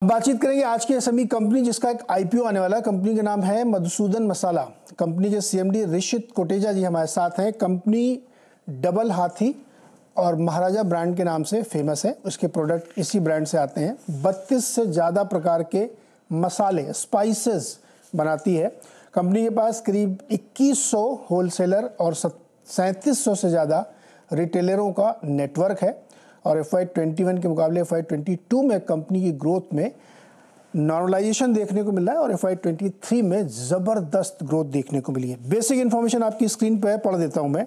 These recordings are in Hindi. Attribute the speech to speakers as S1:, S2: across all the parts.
S1: बातचीत करेंगे आज की एसएमई कंपनी जिसका एक आईपीओ आने वाला है। कंपनी का नाम है मधुसूदन मसाला। कंपनी के सीएमडी ऋषित कोटेचा जी हमारे साथ हैं। कंपनी डबल हाथी और महाराजा ब्रांड के नाम से फेमस है। उसके प्रोडक्ट इसी ब्रांड से आते हैं। 32 से ज़्यादा प्रकार के मसाले स्पाइसेस बनाती है। कंपनी के पास करीब 2100 होलसेलर और 3700 से ज़्यादा रिटेलरों का नेटवर्क है। और FY21 के मुकाबले FY22 में कंपनी की ग्रोथ में नॉर्मलाइजेशन देखने को मिल रहा है और FY23 में ज़बरदस्त ग्रोथ देखने को मिली है। बेसिक इन्फॉर्मेशन आपकी स्क्रीन पर पढ़ देता हूं मैं।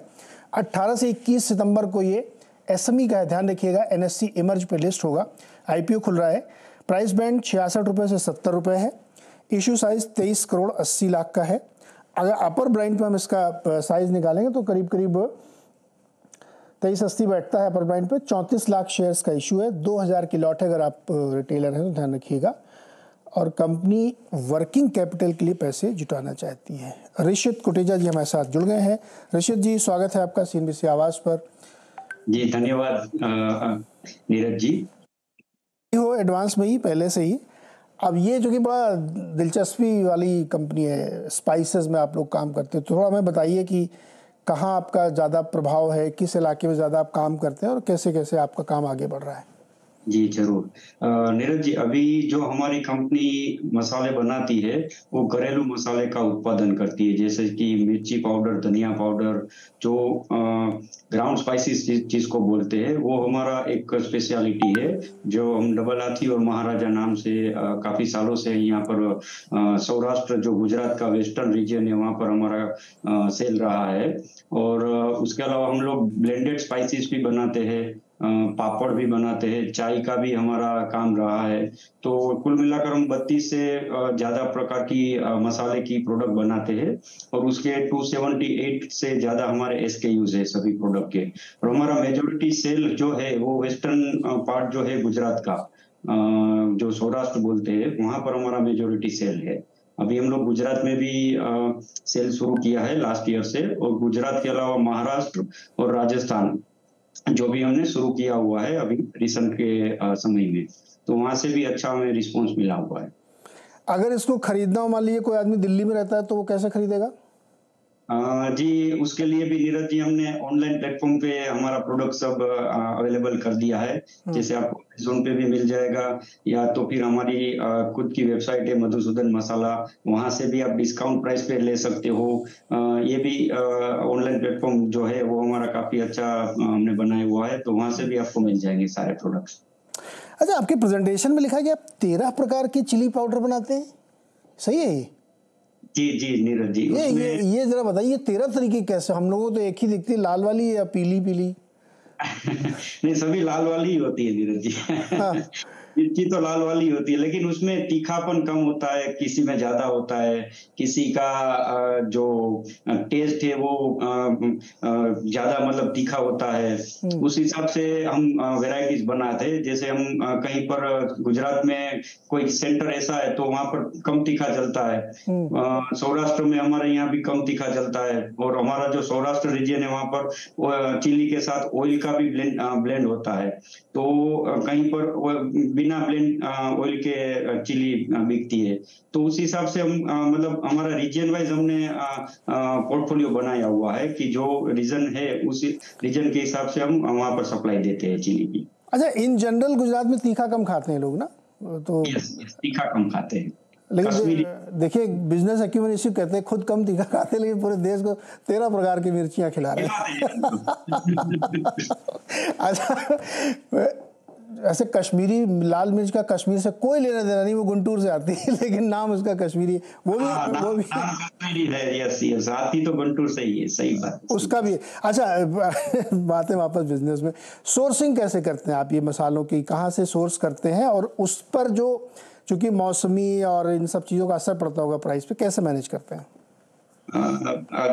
S1: 18 से 21 सितंबर को ये एसएमई का है, ध्यान रखिएगा। NSE इमर्ज पे लिस्ट होगा। आईपीओ खुल रहा है। प्राइस बैंड 66 रुपये से 70 रुपये है। इशू साइज 23 करोड़ 80 लाख का है। अगर अपर ब्रांड पर हम इसका साइज निकालेंगे तो करीब 2380 बैठता है अपर ब्रांड पे। 34 लाख शेयर्स का इशू है। 2000 की लॉट है। अगर आप रिटेलर हैं तो ध्यान रखिएगा। और कंपनी वर्किंग कैपिटल के लिए पैसे जुटाना चाहती है। ऋषित कोटेचा जी हमारे साथ जुड़ गए हैं। ऋषित जी, स्वागत है आपका CNBC आवाज पर।
S2: जी धन्यवाद नीरज जी।
S1: हो एडवांस में ही पहले से ही। अब ये जो कि बड़ा दिलचस्पी वाली कंपनी है, स्पाइसेस में आप लोग काम करते हैं, तो थोड़ा हमें बताइए कि कहाँ आपका ज़्यादा प्रभाव है, किस इलाके में ज़्यादा आप काम करते हैं और कैसे कैसे आपका काम आगे बढ़ रहा है।
S2: जी जरूर। नीरज जी, अभी जो हमारी कंपनी मसाले बनाती है वो घरेलू मसाले का उत्पादन करती है, जैसे कि मिर्ची पाउडर, धनिया पाउडर, जो ग्राउंड स्पाइसेस जिसको बोलते हैं, वो हमारा एक स्पेशलिटी है जो हम डबल हाथी और महाराजा नाम से काफी सालों से यहाँ पर सौराष्ट्र, जो गुजरात का वेस्टर्न रीजन है, वहाँ पर हमारा सेल रहा है। और उसके अलावा हम लोग ब्लेंडेड स्पाइसेस भी बनाते हैं, पापड़ भी बनाते हैं, चाय का भी हमारा काम रहा है। तो कुल मिलाकर हम 32 से ज्यादा प्रकार की मसाले की प्रोडक्ट बनाते हैं और उसके 278 से ज्यादा हमारे SKUs है सभी प्रोडक्ट के। और हमारा मेजोरिटी सेल जो है वो वेस्टर्न पार्ट जो है गुजरात का, जो सौराष्ट्र बोलते हैं, वहां पर हमारा मेजोरिटी सेल है। अभी हम लोग गुजरात में भी सेल शुरू किया है लास्ट ईयर से, और गुजरात के अलावा महाराष्ट्र और राजस्थान जो भी हमने शुरू किया हुआ है अभी रिसेंट के समय में, तो वहां से भी अच्छा हमें रिस्पांस मिला हुआ है।
S1: अगर इसको खरीदना हो, मान लीजिए कोई आदमी दिल्ली में रहता है, तो वो कैसे खरीदेगा?
S2: जी, उसके लिए भी नीरज जी हमने ऑनलाइन प्लेटफॉर्म पे हमारा प्रोडक्ट सब अवेलेबल कर दिया है। जैसे आपको Amazon पे भी मिल जाएगा, या तो फिर हमारी खुद की वेबसाइट है मधुसूदन मसाला, वहां से भी आप डिस्काउंट प्राइस पे ले सकते हो। ये भी ऑनलाइन प्लेटफॉर्म जो है वो हमारा काफी अच्छा हमने बनाया हुआ है, तो वहां से भी आपको मिल जाएंगे सारे प्रोडक्ट्स।
S1: अच्छा, आपके प्रेजेंटेशन में लिखा है कि आप 13 प्रकार के चिली पाउडर बनाते हैं, सही है ये?
S2: जी जी नीरज जी,
S1: ये जरा बताइए 13 तरीके कैसे? हम लोगों को तो एक ही दिखती है, लाल वाली या पीली पीली।
S2: नहीं, सभी लाल वाली ही होती है नीरज जी।
S1: हाँ।
S2: मिर्ची तो लाल वाली होती है, लेकिन उसमें तीखापन कम होता है, किसी में ज्यादा होता है, किसी का जो टेस्ट है वो ज्यादा मतलब तीखा होता है। उस हिसाब से हम वेराइटीज बनाते हैं। जैसे हम कहीं पर गुजरात में कोई सेंटर ऐसा है तो वहां पर कम तीखा चलता है, सौराष्ट्र में हमारे यहाँ भी कम तीखा चलता है, और हमारा जो सौराष्ट्र रीजन है वहां पर चिली के साथ ऑयल का भी ब्लेंड होता है। तो कहीं पर बिना ब्लेंड ऑयल के चिली बिकती है। तो उस हिसाब से हम मतलब हमारा रीजन वाइज हमने पोर्टफोलियो बनाया हुआ है कि जो रीजन है उस रीजन के हिसाब से हम वहां पर सप्लाई देते हैं चिली की।
S1: अच्छा, इन जनरल गुजरात में तीखा कम खाते हैं लोग ना, तो
S2: यस, तीखा कम खाते हैं।
S1: लेकिन देखिए, बिजनेस एक्यूमेन इसी कहते हैं, खुद कम तीखा खाते हैं लेकिन पूरे देश को 13 प्रकार की मिर्चियां खिला रहे हैं। अच्छा, ऐसे कश्मीरी लाल मिर्च का कश्मीर से कोई लेना देना नहीं, वो गुंटूर से आती है, लेकिन नाम उसका कश्मीरी, वो भी
S2: कश्मीरी है। यस यस, आती तो गुंटूर से ही है, सही बात,
S1: उसका भी। अच्छा, बातें वापस बिजनेस में। सोर्सिंग कैसे करते हैं आप ये मसालों की? कहाँ से सोर्स करते हैं? और उस पर जो चूंकि मौसमी और इन सब चीज़ों का असर पड़ता होगा प्राइस पे, कैसे मैनेज करते हैं?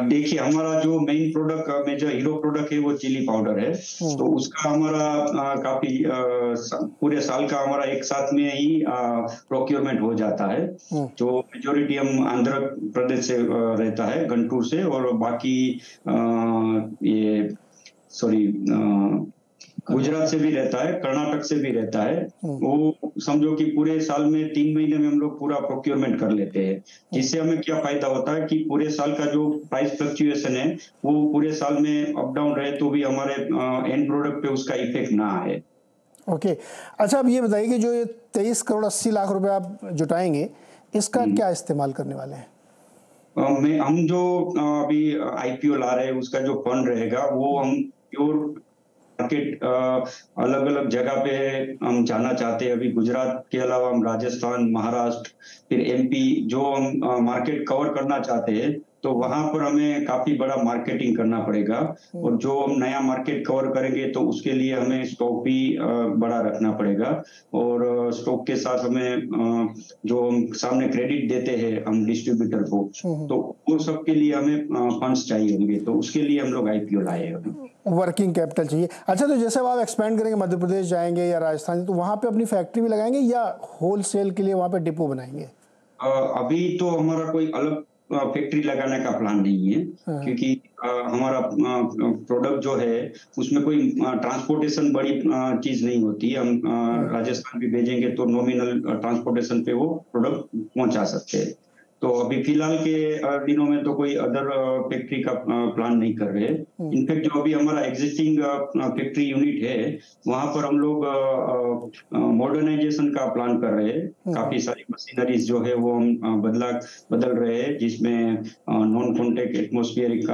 S2: देखिए, हमारा जो मेन प्रोडक्ट में जो हीरो प्रोडक्ट है वो चिली पाउडर है। तो उसका हमारा काफी पूरे साल का हमारा एक साथ में ही प्रोक्योरमेंट हो जाता है। जो मेजोरिटी हम आंध्र प्रदेश से रहता है, गुंटूर से, और बाकी ये गुजरात से भी रहता है, कर्नाटक से भी रहता है। वो समझो कि पूरे साल में 3 महीने में हम लोग पूरा प्रोक्योरमेंट कर लेते हैं, जिससे हमें क्या फायदा होता है कि पूरे साल का जो प्राइस फ्लक्चुएशन है वो पूरे साल में अप डाउन रहे तो भी हमारे एंड प्रोडक्ट पे उसका इफेक्ट ना आए।
S1: ओके अच्छा, अब ये बताइए कि जो ये 23 करोड़ 80 लाख रुपए आप जुटाएंगे, इसका क्या इस्तेमाल करने वाले हैं?
S2: हम जो अभी आईपीओ ला रहे हैं उसका जो फंड रहेगा वो हम प्योर मार्केट अलग अलग जगह पे हम जाना चाहते हैं। अभी गुजरात के अलावा हम राजस्थान, महाराष्ट्र, फिर एमपी जो हम मार्केट कवर करना चाहते हैं, तो वहां पर हमें काफी बड़ा मार्केटिंग करना पड़ेगा। और जो हम नया मार्केट कवर करेंगे तो उसके लिए हमें स्टॉक भी बड़ा रखना पड़ेगा। और स्टॉक के साथ हमें जो हम सामने क्रेडिट देते हैं हम डिस्ट्रीब्यूटर को, तो वो सब के लिए हमें फंड्स चाहिए होंगे, तो उसके लिए हम लोग आईपीओ लाए हैं अभी।
S1: वर्किंग कैपिटल चाहिए। अच्छा, तो जैसे अब आप एक्सपेंड करेंगे, मध्य प्रदेश जाएंगे या राजस्थान, तो वहाँ पे अपनी फैक्ट्री भी लगाएंगे या होलसेल के लिए वहाँ पे डिपो बनाएंगे?
S2: अभी तो हमारा कोई अलग फैक्ट्री लगाने का प्लान नहीं है, क्योंकि हमारा प्रोडक्ट जो है उसमें कोई ट्रांसपोर्टेशन बड़ी चीज नहीं होती है। हम राजस्थान भी भेजेंगे तो नॉमिनल ट्रांसपोर्टेशन पे वो प्रोडक्ट पहुंचा सकते हैं। तो अभी फिलहाल के दिनों में तो कोई अदर फैक्ट्री का प्लान नहीं कर रहे। इनफैक्ट जो अभी हमारा एग्जिस्टिंग फैक्ट्री यूनिट है वहां पर हम लोग मॉडर्नाइजेशन का प्लान कर रहे हैं। काफी सारी मशीनरीज जो है वो हम बदल रहे हैं, जिसमें नॉन कॉन्टैक्ट एटमॉस्फेरिक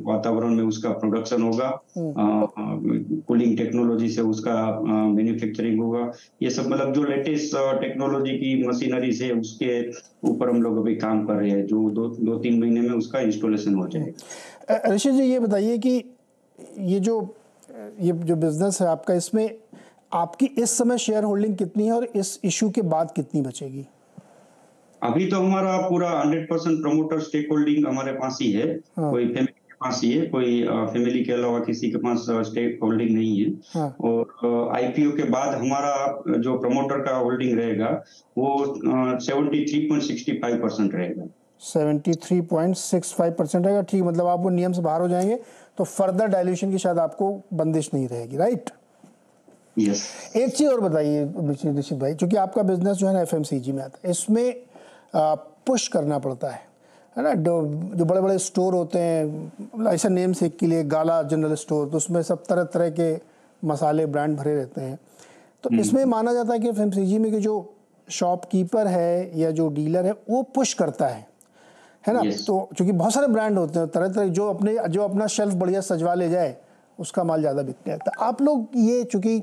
S2: वातावरण में उसका प्रोडक्शन होगा, कूलिंग टेक्नोलॉजी से उसका मैन्युफैक्चरिंग होगा। ये सब मतलब जो लेटेस्ट टेक्नोलॉजी की मशीनरीज है उसके ऊपर हम लोग अभी काम कर रहे हैं, जो 2-3 महीने में उसका इंस्टॉलेशन हो जाएगा।
S1: ऋषि जी, ये बताइए कि ये जो बिजनेस है आपका, इसमें आपकी इस समय शेयर होल्डिंग कितनी है और इस इशू के बाद कितनी बचेगी?
S2: अभी तो हमारा पूरा 100% प्रमोटर स्टेक होल्डिंग हमारे पास ही है। कोई फैमिली के पास ही है, कोई फैमिली के अलावा किसी के पास स्टेक होल्डिंग नहीं है। और आईपीओ के बाद हमारा जो प्रमोटर का होल्डिंग रहेगा वो 73.65% रहेगा।
S1: 73.65% रहेगा, ठीक। मतलब आप वो नियम से बाहर हो जाएंगे तो फर्दर डाइल्यूशन की शायद आपको बंदिश नहीं रहेगी, राइट?
S2: यस।
S1: एक चीज और बताइए निश्चित भाई, क्योंकि आपका बिजनेस जो है ना एफएमसीजी में आता है, इसमें पुश करना पड़ता है ना। जो बड़े बड़े स्टोर होते हैं, ऐसा नेम से के लिए गाला जनरल स्टोर, तो उसमें सब तरह तरह के मसाले ब्रांड भरे रहते हैं। तो इसमें माना जाता है कि एफएमसीजी में कि जो शॉपकीपर है या जो डीलर है वो पुश करता है ना। तो क्योंकि बहुत सारे ब्रांड होते हैं तरह तरह, जो अपना शेल्फ बढ़िया सजवा ले जाए उसका माल ज़्यादा बिकने लगता है। आप लोग ये, चूँकि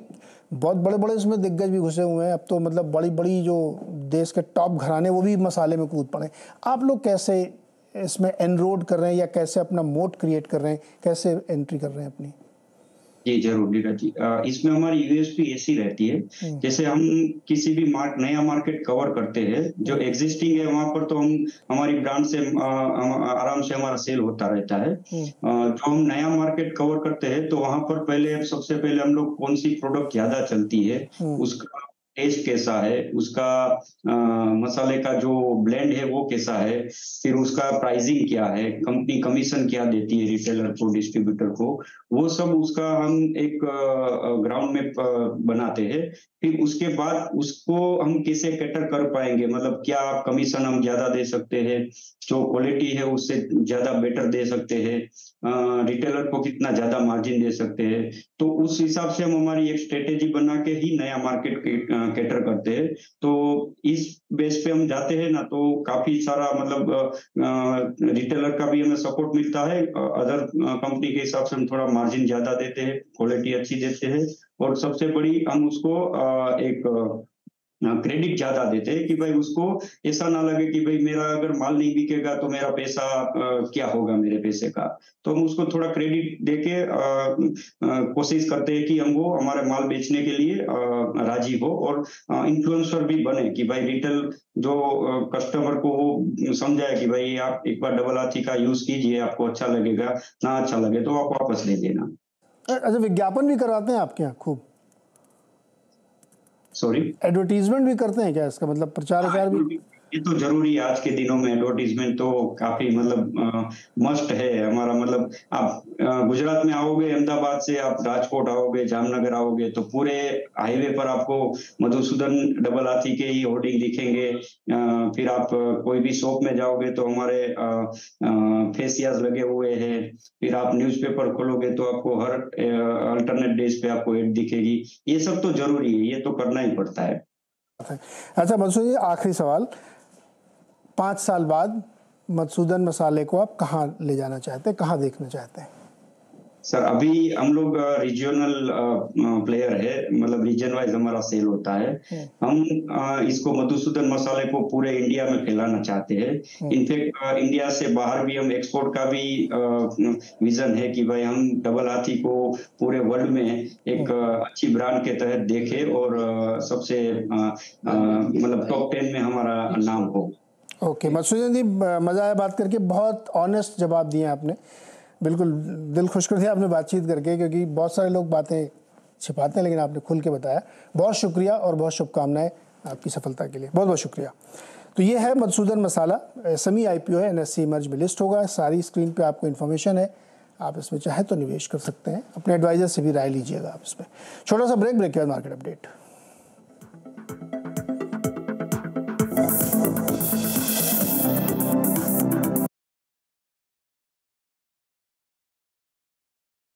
S1: बहुत बड़े बड़े उसमें दिग्गज भी घुसे हुए हैं, अब तो मतलब बड़ी बड़ी जो देश के टॉप घराने वो भी मसाले में कूद पड़े, आप लोग कैसे इसमें एनरोड कर रहे हैं या कैसे अपना मोट क्रिएट कर रहे हैं, कैसे एंट्री कर रहे हैं अपनी?
S2: जी जरूर नीरज जी, इसमें हमारी यूएसपी ऐसी रहती है, जैसे हम किसी भी नया मार्केट कवर करते हैं, जो एग्जिस्टिंग है वहां पर तो हम हमारी ब्रांड से आराम से हमारा सेल होता रहता है। जो हम नया मार्केट कवर करते हैं तो वहां पर सबसे पहले हम लोग कौन सी प्रोडक्ट ज्यादा चलती है, उसका टेस्ट कैसा है, उसका मसाले का जो ब्लेंड है वो कैसा है, फिर उसका प्राइसिंग क्या है, कंपनी कमीशन क्या देती है रिटेलर को, डिस्ट्रीब्यूटर को, वो सब उसका हम एक ग्राउंड में बनाते हैं। फिर उसके बाद उसको हम कैसे कैटर कर पाएंगे, मतलब क्या कमीशन हम ज्यादा दे सकते हैं, जो क्वालिटी है उससे ज्यादा बेटर दे सकते हैं, रिटेलर को कितना ज्यादा मार्जिन दे सकते हैं। तो उस हिसाब से हम हमारी एक स्ट्रेटेजी बना के ही नया मार्केट कैटर करते हैं। तो इस बेस पे हम जाते हैं ना, तो काफी सारा मतलब रिटेलर का भी हमें सपोर्ट मिलता है, अदर कंपनी के हिसाब से हम थोड़ा मार्जिन ज्यादा देते हैं, क्वालिटी अच्छी देते हैं, और सबसे बड़ी हम उसको एक क्रेडिट ज्यादा देते हैं कि भाई उसको ऐसा ना लगे कि भाई मेरा अगर माल नहीं बिकेगा तो मेरा पैसा क्या होगा मेरे पैसे का। तो हम उसको थोड़ा क्रेडिट देके कोशिश करते हैं कि हम वो हमारे माल बेचने के लिए राजी हो, और इन्फ्लुएंसर भी बने कि भाई रिटेल जो कस्टमर को वो समझाए कि भाई आप एक बार डबल हाथी का यूज कीजिए, आपको अच्छा लगेगा, ना अच्छा लगे तो आप वापस ले देना।
S1: अच्छा, विज्ञापन भी करवाते हैं आपके यहाँ खूब?
S2: सॉरी,
S1: एडवर्टीजमेंट भी करते हैं क्या? इसका मतलब प्रचार भी?
S2: ये तो जरूरी है आज के दिनों में। एडवर्टीजमेंट तो काफी मतलब मस्ट है हमारा। मतलब आप गुजरात में आओगे, अहमदाबाद से आप राजकोट आओगे, जामनगर आओगे, तो पूरे हाईवे पर आपको मधुसूदन डबल हाथी के ही होर्डिंग दिखेंगे। फिर आप कोई भी शॉप में जाओगे तो हमारे फेसियाज लगे हुए हैं। फिर आप न्यूज़पेपर खोलोगे तो आपको हर अल्टरनेट डेज पे आपको एड दिखेगी। ये सब तो जरूरी है, ये तो करना ही पड़ता है।
S1: अच्छा मधुसूदन जी, आखिरी सवाल, 5 साल बाद मधुसूदन मसाले को आप कहाँ ले जाना चाहते हैं, कहाँ देखना चाहते हैं?
S2: सर अभी हम लोग रीजनल प्लेयर है, मतलब रीजन वाइज हमारा सेल होता है। हम इसको मधुसूदन मसाले को पूरे इंडिया में फैलाना चाहते हैं। इनफैक्ट इंडिया से बाहर भी हम एक्सपोर्ट का भी विजन है कि भाई हम डबल हाथी को पूरे वर्ल्ड में एक अच्छी ब्रांड के तहत देखें और सबसे मतलब टॉप 10 में हमारा नाम हो।
S1: ओके मधुसूदन जी, मज़ा आया बात करके, बहुत ऑनेस्ट जवाब दिए आपने, बिल्कुल दिल खुश कर दिया आपने बातचीत करके, क्योंकि बहुत सारे लोग बातें छिपाते हैं लेकिन आपने खुल के बताया। बहुत शुक्रिया और बहुत शुभकामनाएं आपकी सफलता के लिए, बहुत बहुत शुक्रिया। तो ये है मधुसूदन मसाला, SME IPO है, NSE मर्ज में लिस्ट होगा। सारी स्क्रीन पे आपको इन्फॉर्मेशन है, आप इसमें चाहे तो निवेश कर सकते हैं। अपने एडवाइज़र से भी राय लीजिएगा आप इस पर। छोटा सा ब्रेक के बाद मार्केट अपडेट।